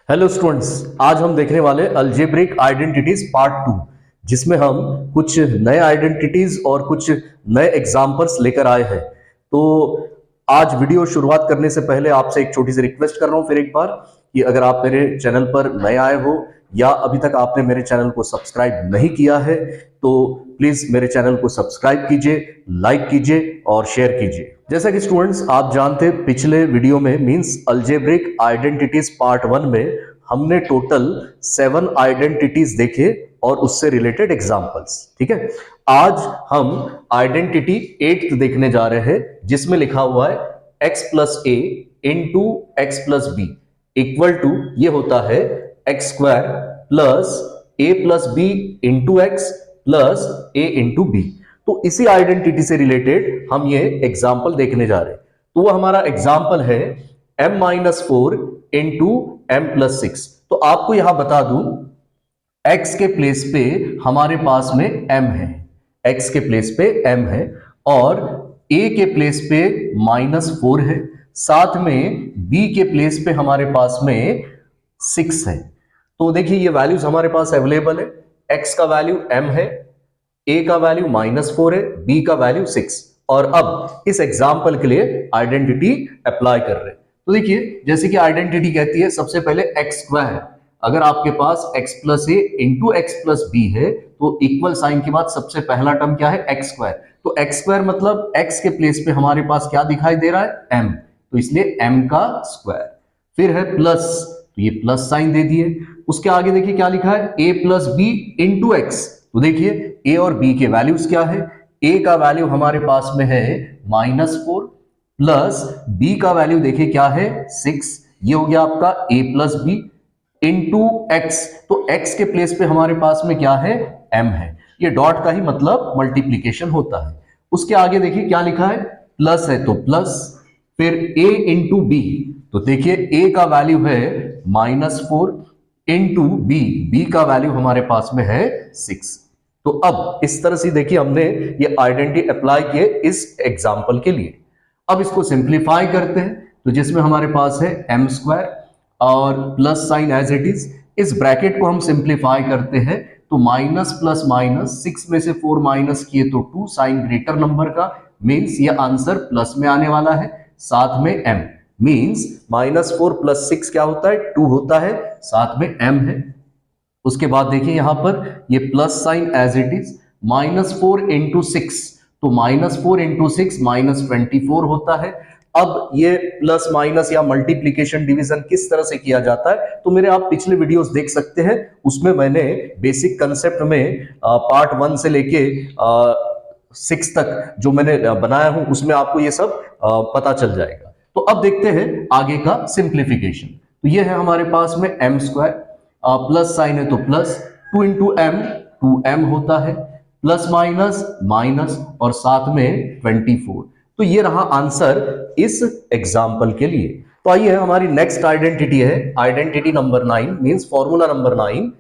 Hello students, आज हम देखने वाले अलजेब्रिक आइडेंटिटीज पार्ट 2, जिसमें हम कुछ नए आइडेंटिटीज और कुछ नए एग्जाम्पल्स लेकर आए हैं। तो आज वीडियो शुरुआत करने से पहले आपसे एक छोटी सी रिक्वेस्ट कर रहा हूं फिर एक बार कि अगर आप मेरे चैनल पर नए आए हो या अभी तक आपने मेरे चैनल को सब्सक्राइब नहीं किया है तो प्लीज मेरे चैनल को सब्सक्राइब कीजिए, लाइक कीजिए और शेयर कीजिए। जैसा कि स्टूडेंट्स आप जानते हैं, पिछले वीडियो में मींस अलजेब्रिक आइडेंटिटीज पार्ट 1 में हमने टोटल 7 आइडेंटिटीज देखे और उससे रिलेटेड एग्जांपल्स। ठीक है, आज हम आइडेंटिटी 8 देखने जा रहे हैं, जिसमें लिखा हुआ है x plus A into X plus B equal to, ये होता है X square plus A plus B into X plus A into B. तो इसी आइडेंटिटी से रिलेटेड हम ये एग्जाम्पल देखने जा रहे हैं। तो वो हमारा एग्जाम्पल है m-4 इंटू एम प्लस 6। तो आपको यहां बता दूं, x के प्लेस पे हमारे पास में m है, x के प्लेस पे m है और a के प्लेस पे -4 है, साथ में b के प्लेस पे हमारे पास में 6 है। तो देखिए ये वैल्यूज हमारे पास अवेलेबल है। x का वैल्यू m है, a का वैल्यू -4 है, b का वैल्यू 6। और अब इस एग्जाम्पल के लिए आइडेंटिटी अप्लाई कर रहे हैं। तो देखिए जैसे कि आइडेंटिटी कहती है, सबसे पहले एक्स स्क्वायर, अगर आपके पास x plus A into X plus B है तो इक्वल साइन के बाद सबसे पहला टर्म क्या है, एक्स स्क्वायर। तो एक्स स्क्वायर मतलब x के प्लेस पे हमारे पास क्या दिखाई दे रहा है, m, तो इसलिए m का स्क्वायर। फिर है प्लस, तो ये प्लस साइन दे दिए। उसके आगे देखिए क्या लिखा है, a plus B into x. तो देखिए a और b के वैल्यूज क्या है, a का वैल्यू हमारे पास में है -4 प्लस b का वैल्यू देखिए क्या है 6। ये हो गया आपका a plus B into x. तो x के प्लेस पे हमारे पास में क्या है, m है। ये डॉट का ही मतलब मल्टीप्लीकेशन होता है। उसके आगे देखिए क्या लिखा है, प्लस है तो प्लस, फिर a इंटू बी। तो देखिए a का वैल्यू है -4 इंटू बी का वैल्यू हमारे पास में है 6। तो अब इस तरह से देखिए हमने ये आइडेंटिटी अप्लाई किए इस एग्जाम्पल के लिए। अब इसको सिंप्लीफाई करते हैं, तो जिसमें हमारे पास है m स्क्वायर और plus sign as it is. इस ब्रैकेट को हम सिंप्लीफाई करते हैं तो माइनस प्लस माइनस, 6 में से 4 माइनस किए तो 2, साइन ग्रेटर नंबर का, मीन्स ये आंसर प्लस में आने वाला है, साथ में m, मीन्स -4 प्लस 6 क्या होता है, 2 होता है, साथ में m है। उसके बाद देखिए यहां पर ये plus sign as it is, -4 into 6, तो -4 इंटू 6 -24 होता है। अब ये प्लस माइनस या मल्टीप्लीकेशन डिवीजन किस तरह से किया जाता है, तो मेरे आप पिछले वीडियोस देख सकते हैं, उसमें मैंने बेसिक कंसेप्ट में पार्ट 1 से लेके 6 तक जो मैंने बनाया हूं उसमें आपको ये सब पता चल जाएगा। तो अब देखते हैं आगे का सिंप्लीफिकेशन। तो ये है हमारे पास में m स्क्वायर, प्लस साइन है तो प्लस, 2 इंटू एम 2m होता है, प्लस माइनस माइनस और साथ में 24। तो ये रहा आंसर इस एग्जाम्पल के लिए। तो आइए हमारी नेक्स्ट आइडेंटिटी है identity number 9, means formula number 9,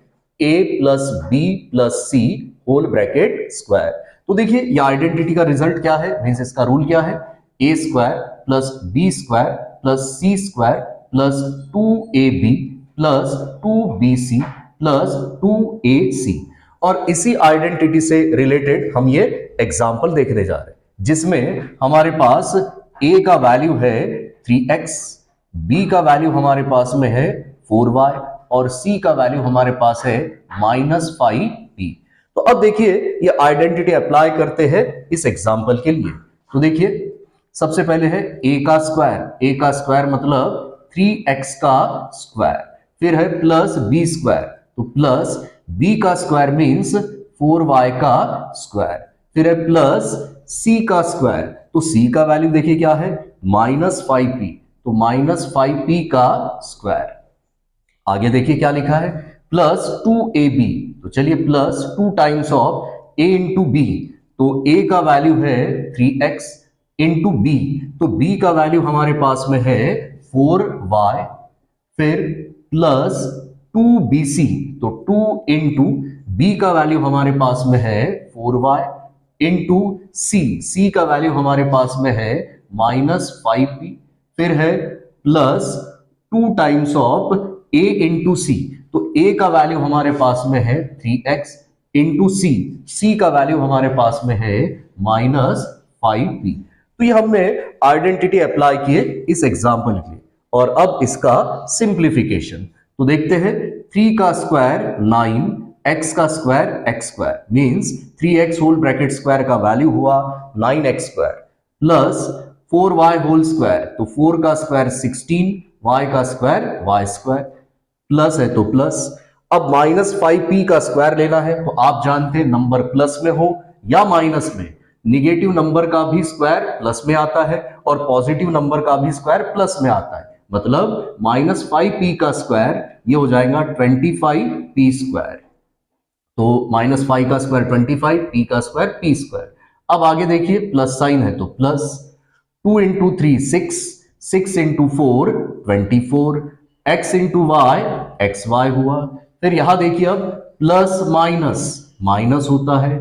a plus b plus c whole bracket square. तो देखिए ये आइडेंटिटी का रिजल्ट क्या है, मींस इसका रूल क्या है, a square plus b square plus c square plus 2ab plus 2bc plus 2ac। और इसी आइडेंटिटी से रिलेटेड हम ये एग्जाम्पल देखने जा रहे हैं, जिसमें हमारे पास a का वैल्यू है 3x, b का वैल्यू हमारे पास में है 4y और c का वैल्यू हमारे पास है -5p। तो अब देखिए ये आइडेंटिटी अप्लाई करते हैं इस एग्जाम्पल के लिए। तो देखिए सबसे पहले है a का स्क्वायर मतलब 3x का स्क्वायर, फिर है प्लस बी स्क्वायर, तो प्लस b का स्क्वायर मीन्स 4y का स्क्वायर, फिर है प्लस c का स्क्वायर, तो c का वैल्यू देखिए क्या है -5p, तो -5p का स्क्वायर। आगे देखिए क्या लिखा है, प्लस 2ab, तो चलिए plus 2 times of a into B, तो a का वैल्यू है 3x इंटू b, तो b का वैल्यू हमारे पास में है 4y, फिर प्लस 2bc, तो 2 इंटू b का वैल्यू हमारे पास में है 4y इंटू c का वैल्यू हमारे पास में है -5p, फिर है plus 2 times of a into C, तो a का वैल्यू हमारे पास में है 3x इंटू सी का वैल्यू हमारे पास में है -5p। तो ये हमने आइडेंटिटी अप्लाई किए इस एग्जाम्पल के लिए। और अब इसका सिंप्लीफिकेशन तो देखते हैं। 3 का स्क्वायर 9, x का square x square means 3x whole bracket square का वैल्यू हुआ 9x square plus 4y whole square, तो 4 का स्क्वायर 16, y का स्क्वायर y स्क्वायर, प्लस है तो प्लस। अब -5p का स्क्वायर लेना है, तो आप जानते हैं नंबर प्लस में हो या माइनस में, निगेटिव नंबर का भी स्क्वायर प्लस में आता है और पॉजिटिव नंबर का भी स्क्वायर प्लस में आता है। मतलब -5p का स्क्वायर ये हो जाएगा 25p स्क्वायर। तो -5 का स्क्वायर 25, p का स्क्वायर p स्क्वायर। अब आगे देखिए प्लस साइन है तो plus, 2 into 3 6, 6 into 4 24, x into y x y हुआ। फिर यहां देखिए अब प्लस माइनस माइनस होता है,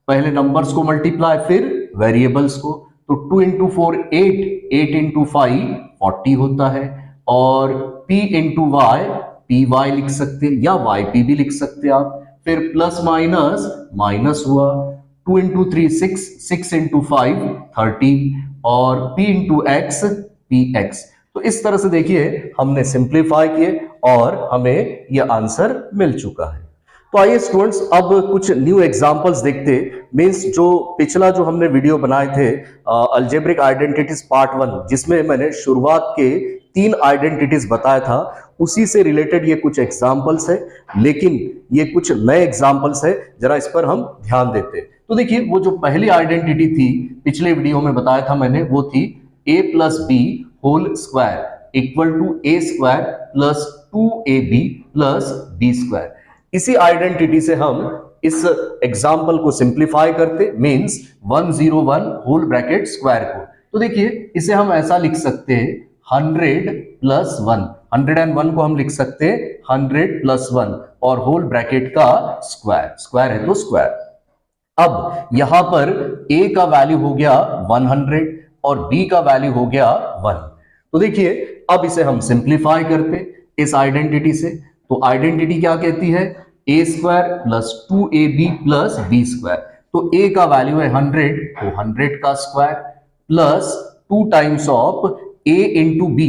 पहले नंबर्स को मल्टीप्लाई फिर वेरिएबल्स को, तो 2 इंटू 4 8, 8 इंटू 5 40 होता है। और p into y p y लिख सकते या वाई पी भी लिख सकते आप। फिर प्लस माइनस माइनस हुआ, 2 इंटू 3 6, 6 इंटू 5 30 और p into x P x. तो इस तरह से देखिए हमने सिंप्लीफाई किए और हमें यह आंसर मिल चुका है। तो आइए स्टूडेंट्स अब कुछ न्यू एग्जांपल्स देखते। मींस जो पिछला जो हमने वीडियो बनाए थे अलजेब्रिक आइडेंटिटीज पार्ट 1, जिसमें मैंने शुरुआत के 3 आइडेंटिटीज बताया था, उसी से रिलेटेड ये कुछ एग्जांपल्स है, लेकिन ये कुछ नए एग्जांपल्स है, जरा इस पर हम ध्यान देते। तो देखिए वो जो पहली आइडेंटिटी थी पिछले वीडियो में बताया था मैंने, वो थी a plus b whole square equal to a square plus 2ab plus b square. इसी आइडेंटिटी से हम इस एग्जाम्पल को सिंप्लीफाई करते, मींस 101 होल ब्रैकेट स्क्वायर को। तो देखिए इसे हम ऐसा लिख सकते हैं 100 प्लस 1, 101 को हम लिख सकते हैं 100 प्लस 1 और होल ब्रैकेट का स्क्वायर, स्क्वायर है तो स्क्वायर। अब यहां पर a का वैल्यू हो गया 100 और b का वैल्यू हो गया 1। तो देखिए अब इसे हम सिंप्लीफाई करते इस आइडेंटिटी से। तो आइडेंटिटी क्या कहती है, a square plus 2ab plus b square. तो a का वैल्यू है 100, तो 100 का square plus 2 times of a into b,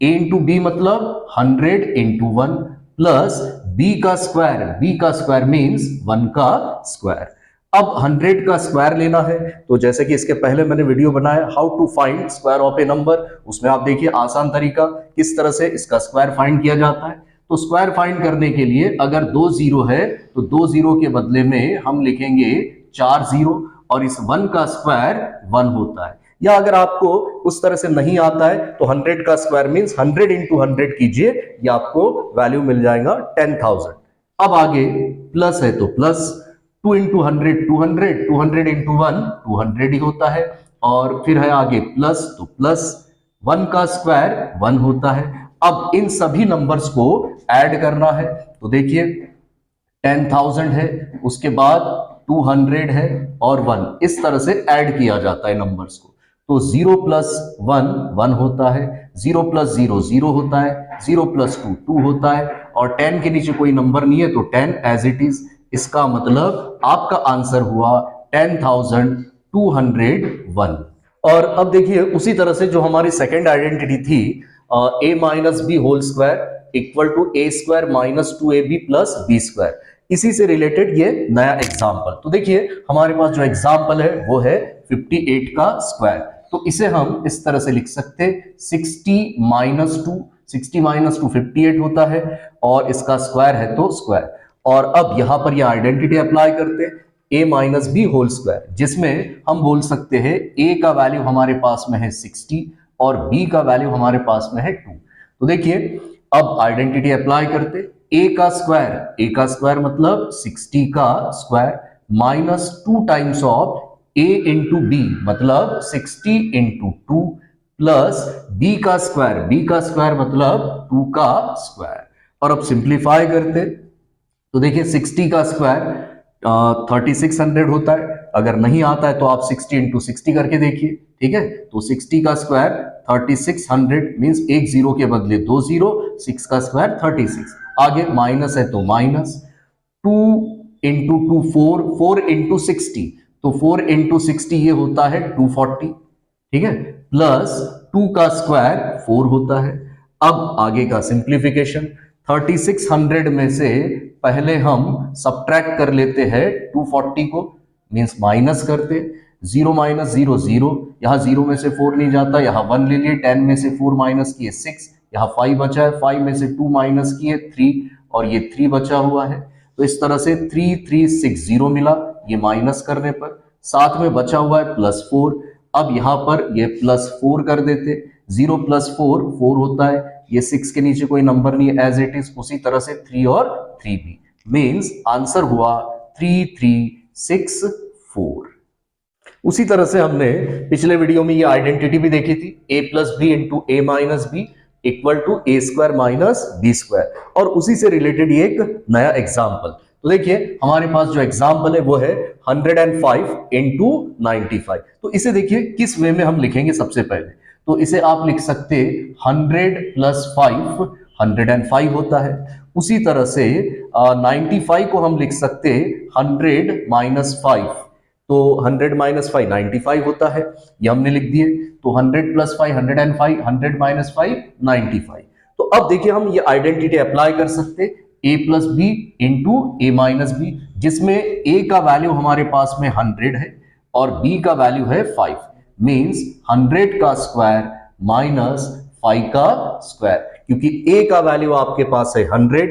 a into b मतलब 100 इंटू 1 प्लस b का स्क्वायर मीन्स 1 का स्क्वायर। अब 100 का स्क्वायर लेना है, तो जैसे कि इसके पहले मैंने वीडियो बनाया how to find square of a number, उसमें आप देखिए आसान तरीका किस तरह से इसका स्क्वायर फाइंड किया जाता है। तो स्क्वायर फाइंड करने के लिए अगर 2 जीरो है तो 2 जीरो के बदले में हम लिखेंगे 4 जीरो और इस 1 का स्क्वायर 1 होता है। या अगर आपको उस तरह से नहीं आता है तो 100 का स्क्वायर मींस 100 इंटू 100 कीजिए, ये आपको वैल्यू मिल जाएगा 10,000। अब आगे प्लस है तो प्लस 2 इंटू 100 200, 200 इंटू 1 200 ही होता है। और फिर है आगे प्लस, तो प्लस 1 का स्क्वायर 1 होता है। अब इन सभी नंबर्स को ऐड करना है, तो देखिए 10,000 है, उसके बाद 200 है और 1, इस तरह से ऐड किया जाता है नंबर्स को। तो 0 प्लस 1 1 होता है, 0 प्लस 0 0 होता है, 0 प्लस 2 2 होता है और 10 के नीचे कोई नंबर नहीं है तो 10 एज इट इज। इसका मतलब आपका आंसर हुआ 10,201। और अब देखिए उसी तरह से जो हमारी सेकेंड आइडेंटिटी थी a minus b whole square equal to a square minus 2ab plus b square, इसी से रिलेटेड ये नया एग्जाम्पल। तो देखिए हमारे पास जो एग्जाम्पल है वो है 58 का स्क्वायर। तो इसे हम इस तरह से लिख सकते 60 माइनस 2, 60 माइनस 2 58 होता है और इसका स्क्वायर है तो स्क्वायर। और अब यहां पर यह आइडेंटिटी अप्लाई करते a minus b whole square, जिसमें हम बोल सकते हैं a का वैल्यू हमारे पास में है 60 और b का वैल्यू हमारे पास में है 2। तो देखिए अब आइडेंटिटी अप्लाई करते a का स्क्वायर मतलब 60 का square minus 2 times of a into b मतलब 60 इंटू 2 प्लस b का स्क्वायर मतलब 2 का स्क्वायर। और अब सिंप्लीफाई करते तो देखिए 60 का स्क्वायर 3600 होता है। अगर नहीं आता है तो आप 60 इंटू 60 करके देखिए, ठीक है। तो 60 का स्क्वायर 3600 मीन्स एक जीरो के बदले दो जीरो, 6 का स्क्वायर 36। आगे माइनस है तो माइनस 2 इंटू 2 4, 4 इंटू 60, तो 4 इंटू 60 ये होता है 240, ठीक है, प्लस 2 का स्क्वायर 4 होता है। अब आगे का सिंप्लीफिकेशन, 3600 में से पहले हम सब्ट्रैक्ट कर लेते हैं 240 को, मीन्स माइनस करते, 0 माइनस 0 0, यहां 0 में से 4 नहीं जाता, यहां 1 ले लिए, 10 में से 4 माइनस किए 6, यहां 5 बचा है, 5 में से 2 माइनस किए 3, और ये 3 बचा हुआ है। तो इस तरह से 3360 मिला, ये माइनस करने पर, साथ में बचा हुआ है +4। अब यहां पर ये +4 कर देते, 0 + 4 4 होता है, ये 6 के नीचे कोई नंबर नहीं है, एज इट इज। उसी तरह से 3 और 3 भी, मीन्स आंसर हुआ 3364। उसी तरह से हमने पिछले वीडियो में ये आइडेंटिटी भी देखी थी, a + b into a - b equal to a² - b², और उसी से रिलेटेड ये एक नया एग्जाम्पल। तो देखिए हमारे पास जो एग्जाम्पल है वो है 105 इंटू 95। तो इसे देखिए किस वे में हम लिखेंगे। सबसे पहले तो इसे आप लिख सकते 100 + 5 105 होता है। उसी तरह से 95 को हम लिख सकते 100 - 5, तो 100 - 5 95 होता है, ये हमने लिख दिए। तो 100 + 5 105, 100 - 5 95। तो अब देखिए हम ये आइडेंटिटी अप्लाई कर सकते a + b into a - b, जिसमें a का वैल्यू हमारे पास में 100 है और b का वैल्यू है 5, मीन्स 100 का स्क्वायर माइनस 5 का स्क्वायर, क्योंकि a का वैल्यू आपके पास है 100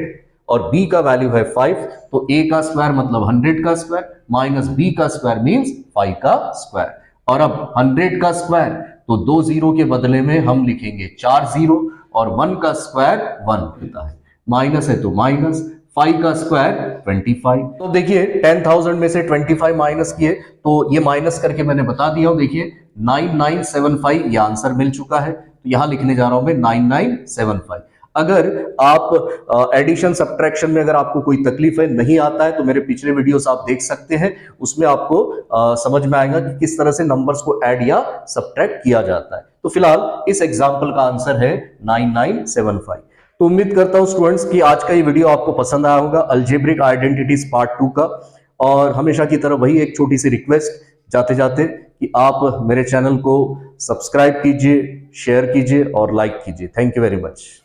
और b का वैल्यू है 5, तो a का स्क्वायर मतलब 100 का स्क्वायर माइनस b का स्क्वायर मीन्स 5 का स्क्वायर। और अब 100 का स्क्वायर, तो 2 जीरो के बदले में हम लिखेंगे 4 जीरो, और 1 का स्क्वायर 1 होता है, माइनस है तो माइनस, 5 का स्क्वायर 25। तो देखिए 10,000 में से 25 माइनस किए, तो ये माइनस करके मैंने बता दिया हूं। देखिए 9975 ये आंसर मिल चुका है, तो यहां लिखने जा रहा हूं मैं 9975। अगर आप एडिशन सब्ट्रैक्शन में अगर आपको कोई तकलीफ है, नहीं आता है, तो मेरे पिछले वीडियोस आप देख सकते हैं, उसमें आपको समझ में आएगा कि किस तरह से नंबर्स को ऐड या सब्ट्रैक्ट किया जाता है। तो फिलहाल इस एग्जांपल का आंसर है 9975। तो उम्मीद करता हूं स्टूडेंट्स कि आज का ये वीडियो आपको पसंद आया होगा, अलजेब्रिक आइडेंटिटीज पार्ट 2 का। और हमेशा की तरह वही एक छोटी सी रिक्वेस्ट जाते जाते कि आप मेरे चैनल को सब्सक्राइब कीजिए, शेयर कीजिए और लाइक कीजिए। Thank you very much.